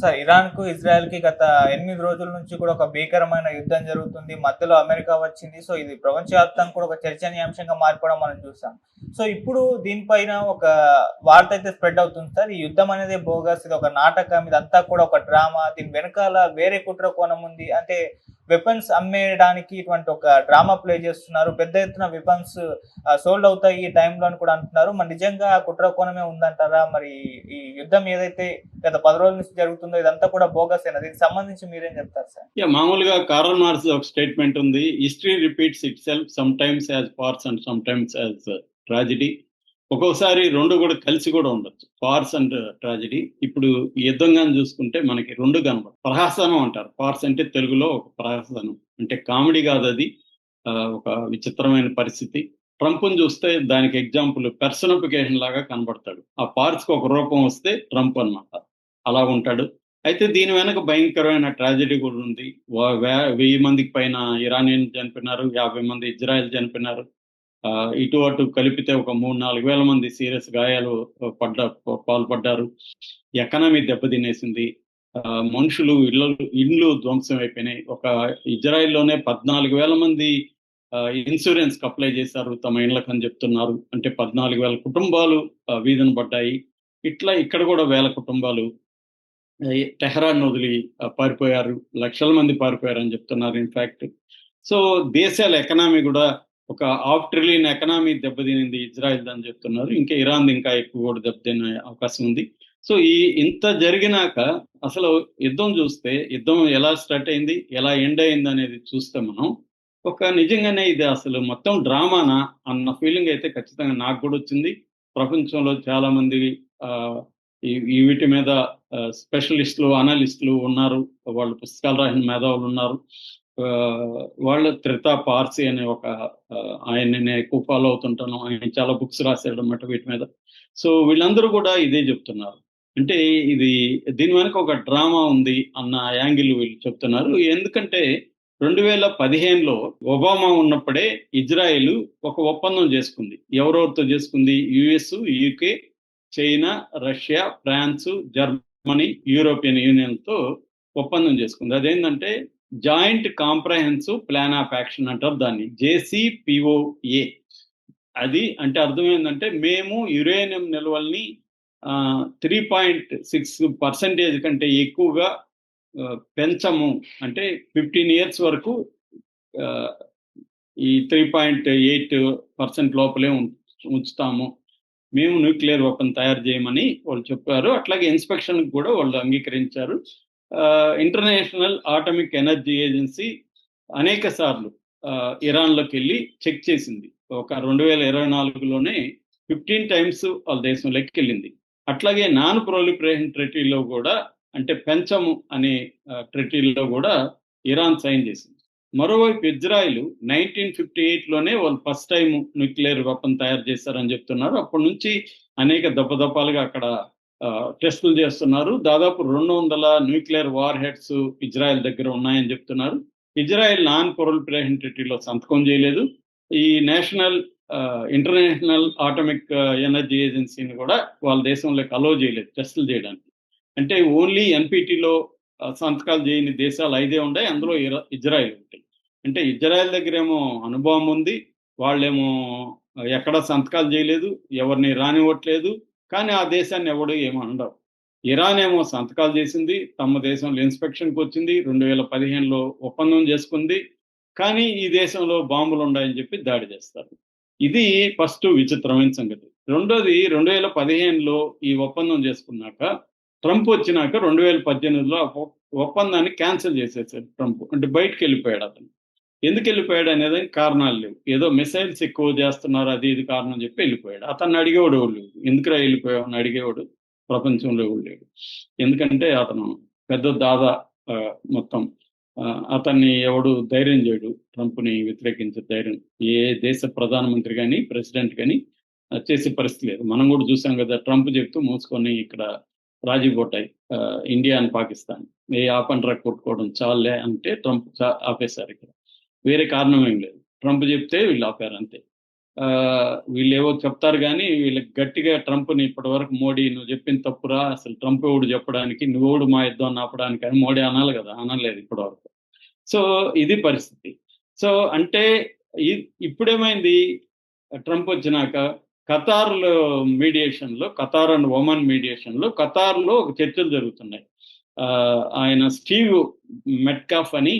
Sir, ఇరాన్‌కు, ఇజ్రాయెల్‌కి గత 8 రోజుల నుంచి కూడా ఒక భీకరమైన యుద్ధం జరుగుతుంది. మధ్యలో అమెరికా వచ్చింది. సో, ఇది ప్రపంచవ్యాప్తంగా కూడా ఒక చర్చనీయాంశంగా మారిపోవడం మనం చూసాం. సో, ఇప్పుడు దీనిపైన ఒక వార్త అయితే స్ప్రెడ్ అవుతుంది సార్. ఈ యుద్ధం అనేది బోగస్. ఇది ఒక నాటకం. ఇదంతా కూడా ఒక డ్రామా. దీని వెనకాల వేరే కుట్ర కోణం ఉంది. అంటే వెపన్స్ అమ్మేయడానికి ఇటువంటి ఒక డ్రామా ప్లే చేస్తున్నారు. పెద్ద ఎత్తున వెపన్స్ సోల్డ్ అవుతాయి ఈ టైంలో అని కూడా అంటున్నారు. మరి నిజంగా ఆ కుట్ర కోణమే ఉందంటారా? మరి ఈ యుద్ధం ఏదైతే గత 10 రోజుల నుంచి జరుగుతుందో ఇదంతా కూడా బోగసేనా? దీనికి సంబంధించి మీరేం చెప్తారు సార్? మామూలుగా కారల్ మార్క్స్ ఒక స్టేట్మెంట్ ఉంది. History repeats it self some times as farce and some times as tragedy. ఒక్కొక్కసారి రెండు కూడా కలిసి కూడా ఉండొచ్చు, ఫార్స్ అండ్ ట్రాజిడీ. ఇప్పుడు ఈ యుద్ధంగా చూసుకుంటే మనకి రెండు కనబడు. ప్రహసనం అంటారు. ఫార్స్ అంటే తెలుగులో ఒక ప్రహసనం, అంటే కామెడీ కాదు అది. ఒక విచిత్రమైన పరిస్థితి. ట్రంప్ని చూస్తే దానికి ఎగ్జాంపుల్ పర్సనిఫికేషన్ లాగా కనబడతాడు. ఆ ఫార్స్కి ఒక రూపం వస్తే ట్రంప్ అన్నమాట. అలా ఉంటాడు. అయితే దీని వెనక భయంకరమైన ట్రాజెడీ కూడా ఉంది. 1000 మందికి పైన ఇరానియన్ చనిపోయినారు, 50 మంది ఇజ్రాయెల్ చనిపోయినారు. ఇటు అటు కలిపితే ఒక 3-4 వేల మంది సీరియస్ గాయాలు పాల్పడ్డారు. ఎకనామీ దెబ్బతినేసింది. మనుషులు ఇళ్ళు ధ్వంసం అయిపోయినాయి. ఒక ఇజ్రాయెల్లోనే 14,000 మంది ఇన్సూరెన్స్ అప్లై చేశారు తమ ఇళ్లకు అని చెప్తున్నారు. అంటే 14,000 కుటుంబాలు వీధిన పడ్డాయి. ఇట్లా ఇక్కడ కూడా వేల కుటుంబాలు టెహరాన్ వదిలి పారిపోయారు. లక్షల మంది పారిపోయారని చెప్తున్నారు ఇన్ఫాక్ట్. సో దేశాల ఎకనామీ కూడా ఒక $500 ఎకనామీ దెబ్బతినింది ఇజ్రాయెల్ అని చెప్తున్నారు. ఇంకా ఇరాన్ ఇంకా ఎక్కువ కూడా దెబ్బతినే అవకాశం ఉంది. సో ఇంత జరిగినాక అసలు యుద్ధం చూస్తే, యుద్ధం ఎలా స్టార్ట్ అయింది, ఎలా ఎండ్ అయింది అనేది చూస్తే మనం ఒక నిజంగానే ఇది అసలు మొత్తం డ్రామానా అన్న ఫీలింగ్ అయితే ఖచ్చితంగా నాకు కూడా వచ్చింది. ప్రపంచంలో చాలా మంది ఆ, ఈ వీటి మీద స్పెషలిస్టులు, అనలిస్టులు ఉన్నారు. వాళ్ళు పుస్తకాలు రాసిన మేధావులు ఉన్నారు. వాళ్ళ త్రితా పార్సీ అనే ఒక ఆయన నేను ఎక్కువ ఫాలో అవుతుంటాను. ఆయన చాలా బుక్స్ రాశాడు అన్నమాట వీటి మీద. సో వీళ్ళందరూ కూడా ఇదే చెప్తున్నారు. అంటే ఇది దీని వెనక ఒక డ్రామా ఉంది అన్న యాంగిల్ వీళ్ళు చెప్తున్నారు. ఎందుకంటే 2015లో ఒబామా ఉన్నప్పుడే ఇజ్రాయెల్ ఒక ఒప్పందం చేసుకుంది. ఎవరెవరితో చేసుకుంది? US, UK, China, Russia, France, Germany, European యూనియన్తో ఒప్పందం చేసుకుంది. అదేంటంటే joint comprehensive plan of action అంటారు దాన్ని, జేసీపీఓఏ. అది అంటే అర్థం ఏంటంటే మేము యురేనియం నిల్వల్ని 3.6% కంటే ఎక్కువగా పెంచము. అంటే 15 years వరకు ఆ, ఈ 3.8% లోపలే ఉంచుతాము. మేము న్యూక్లియర్ వెపన్ తయారు చేయమని వాళ్ళు చెప్పారు. అట్లాగే ఇన్స్పెక్షన్ కూడా వాళ్ళు అంగీకరించారు. ఇంటర్నేషనల్ ఆటమిక్ ఎనర్జీ ఏజెన్సీ అనేక సార్లు ఇరాన్లోకి వెళ్ళి చెక్ చేసింది. ఒక 2024లోనే 15 times వాళ్ళ దేశంలోకి వెళ్ళింది. అట్లాగే నాన్ ప్రొలిఫరేషన్ ట్రెటీలో కూడా, అంటే పెంచము అనే ట్రెటీలో కూడా ఇరాన్ సైన్ చేసింది. మరోవైపు ఇజ్రాయిల్ 1958లోనే వాళ్ళు ఫస్ట్ టైం న్యూక్లియర్ వెపన్ తయారు చేశారని చెప్తున్నారు. అప్పటి నుంచి అనేక దప్పదప్పాలుగా అక్కడ టెస్టులు చేస్తున్నారు. దాదాపు 200 న్యూక్లియర్ వార్ హెడ్స్ ఇజ్రాయెల్ దగ్గర ఉన్నాయని చెప్తున్నారు. ఇజ్రాయెల్ నాన్ ప్రొలిఫరేషన్ ట్రీటీలో సంతకం చేయలేదు. ఈ ఇంటర్నేషనల్ ఆటమిక్ ఎనర్జీ ఏజెన్సీని కూడా వాళ్ళ దేశంలోకి అలో చేయలేదు టెస్టులు చేయడానికి. అంటే ఓన్లీ ఎన్పిటిలో సంతకాలు చేయని దేశాలు 5 ఉన్నాయి. అందులో ఇజ్రాయెల్ ఉంటాయి. అంటే ఇజ్రాయెల్ దగ్గరేమో అనుభవం ఉంది, వాళ్ళేమో ఎక్కడ సంతకాలు చేయలేదు, ఎవరిని రానివ్వట్లేదు. కానీ ఆ దేశాన్ని ఎవడు ఏమనడం. ఇరాన్ ఏమో సంతకాలు చేసింది, తమ దేశంలో ఇన్స్పెక్షన్కి వచ్చింది, 2015లో ఒప్పందం చేసుకుంది. కానీ ఈ దేశంలో బాంబులు ఉన్నాయని చెప్పి దాడి చేస్తారు. ఇది ఫస్ట్ విచిత్రమైన సంగతి. రెండోది, 2015లో ఈ ఒప్పందం చేసుకున్నాక ట్రంప్ వచ్చినాక 2018లో ఒప్పందాన్ని క్యాన్సిల్ చేసేసాడు ట్రంప్. అంటే బయటకు వెళ్ళిపోయాడు అతను. ఎందుకు వెళ్ళిపోయాడు అనేది కారణాలు లేవు. ఏదో మిసైల్స్ ఎక్కువ చేస్తున్నారు, అది ఇది కారణం చెప్పి వెళ్ళిపోయాడు. అతన్ని అడిగేవాడు ఎవడు లేడు. ఎందుకురా వెళ్ళిపోయావు అని అడిగేవాడు ప్రపంచంలో ఎవడు లేడు. ఎందుకంటే అతను పెద్ద దాదా మొత్తం. అతన్ని ఎవడు ధైర్యం చేయడు ట్రంప్ని వ్యతిరేకించే ధైర్యం. ఏ దేశ ప్రధానమంత్రి కానీ ప్రెసిడెంట్ కానీ చేసే పరిస్థితి లేదు. మనం కూడా చూసాం కదా, ట్రంప్ చెప్తూ మోసుకొని ఇక్కడ రాజీ పడ్డాయి ఇండియా అండ్ పాకిస్తాన్. ఏ ఆపండ్రా కొట్టుకోవడం చాలే అంటే ట్రంప్ ఆపేశారు ఇక్కడ. వేరే కారణం ఏం లేదు. ట్రంప్ చెప్తే వీళ్ళు ఆపారు అంతే. వీళ్ళు ఏవో చెప్తారు కానీ వీళ్ళకి గట్టిగా ట్రంప్ని ఇప్పటి వరకు మోడీ నువ్వు చెప్పింది తప్పురా, అసలు ట్రంప్ ఎవడు చెప్పడానికి, నువ్వెవడు మా యుద్ధం ఆపడానికి అని మోడీ అనాలి కదా, అనలేదు ఇప్పటి వరకు. సో ఇది పరిస్థితి. సో అంటే ఇప్పుడేమైంది, ట్రంప్ వచ్చినాక ఖతార్లో మీడియేషన్లో, ఖతార్ అండ్ ఒమన్ మీడియేషన్లో ఖతార్లో ఒక చర్చలు జరుగుతున్నాయి. ఆయన స్టీవ్ మెట్కాఫ్ అని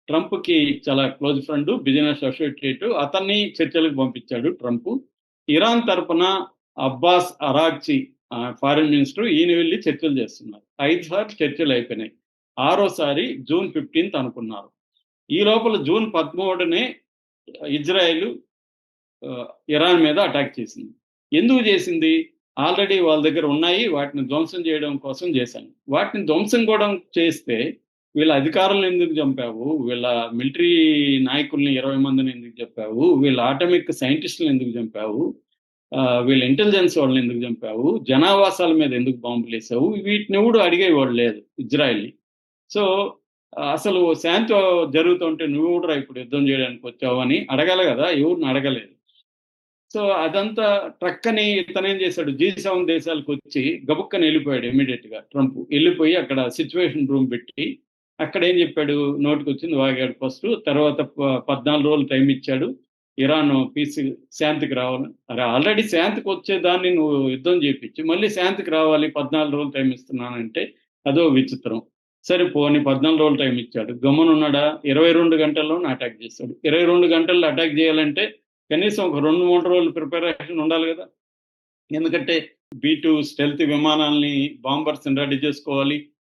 ట్రంప్కి చాలా క్లోజ్ ఫ్రెండ్, బిజినెస్ అసోసియేట్, అతన్ని చర్చలకు పంపించాడు ట్రంప్. ఇరాన్ తరపున అబ్బాస్ అరాక్చి ఫారిన్ మినిస్టర్, ఈయన వెళ్ళి చర్చలు చేస్తున్నారు. 5 సార్లు చర్చలు అయిపోయినాయి. 6వసారి జూన్ 15 అనుకున్నారు. ఈ లోపల జూన్ 13నే ఇజ్రాయెల్ ఇరాన్ మీద అటాక్ చేసింది. ఎందుకు చేసింది? ఆల్రెడీ వాళ్ళ దగ్గర ఉన్నాయి, వాటిని ధ్వంసం చేయడం కోసం చేశాను. వాటిని ధ్వంసం కూడా చేస్తే వీళ్ళ అధికారులను ఎందుకు చంపావు, వీళ్ళ మిలిటరీ నాయకుల్ని 20 మందిని ఎందుకు చంపావు, వీళ్ళ ఆటమిక్ సైంటిస్టులను ఎందుకు చంపావు, వీళ్ళ ఇంటెలిజెన్స్ వాళ్ళని ఎందుకు చంపావు, జనావాసాల మీద ఎందుకు బాంబులు వేసావు, వీటిని ఎవడు అడిగేవాడు లేదు ఇజ్రాయెల్ని. సో అసలు శాంతి జరుగుతుంటే నువ్వు కూడా ఇప్పుడు యుద్ధం చేయడానికి వచ్చావు అని అడగాలి కదా, ఎవరిని అడగలేదు. సో అదంతా ట్రక్కని ఇతనేం చేశాడు, G7 దేశాలకు వచ్చి గబుక్కని వెళ్ళిపోయాడు ఇమీడియట్ గా. ట్రంప్ వెళ్ళిపోయి అక్కడ సిచ్యువేషన్ రూమ్ పెట్టి అక్కడ ఏం చెప్పాడు, నోటికి వచ్చింది వాగాడు ఫస్ట్. తర్వాత 14 రోజులు టైం ఇచ్చాడు ఇరాన్ పీస్ శాంతికి రావాలి. అరే ఆల్రెడీ శాంతికి వచ్చేదాన్ని నువ్వు యుద్ధం చేయించి మళ్ళీ శాంతికి రావాలి 14 రోజులు టైం ఇస్తున్నానంటే అదో విచిత్రం. సరే పోని 14 రోజులు టైం ఇచ్చాడు, గమ్మునున్నాడా? 22 గంటల్లోనే అటాక్ చేస్తాడు. 22 గంటల్లో అటాక్ చేయాలంటే కనీసం ఒక 2-3 రోజులు ప్రిపరేషన్ ఉండాలి కదా. ఎందుకంటే B2 స్టెల్త్ విమానాల్ని, బాంబర్స్ని రెడీ చేసుకోవాలి,